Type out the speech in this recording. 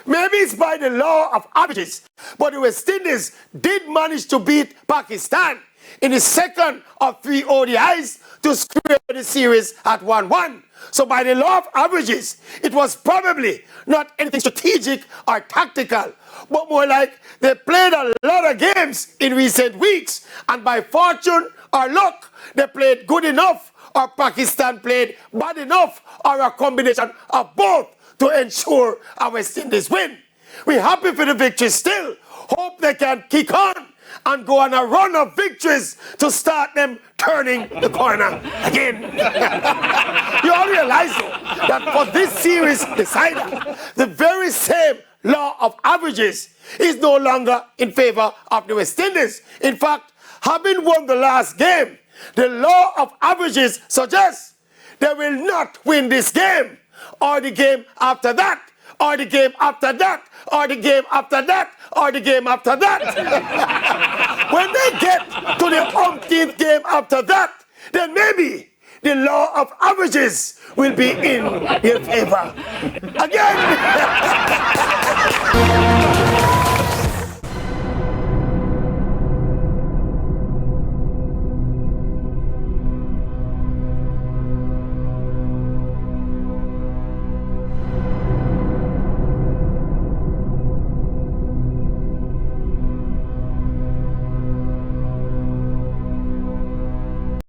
Maybe it's by the law of averages, but the West Indies did manage to beat Pakistan in the second of 3 ODIs to square the series at 1-1. So by the law of averages, it was probably not anything strategic or tactical, but more like they played a lot of games in recent weeks, and by fortune or luck, they played good enough, or Pakistan played bad enough, or a combination of both to ensure our West Indies win. We're happy for the victory still. Hope they can kick on and go on a run of victories to start them turning the corner again. You all realize that for this series decider, the very same law of averages is no longer in favor of the West Indies. In fact, having won the last game, the law of averages suggests they will not win this game, or the game after that, or the game after that, or the game after that, or the game after that. When they get to the umpteenth game after that, then maybe the law of averages will be in their favor again.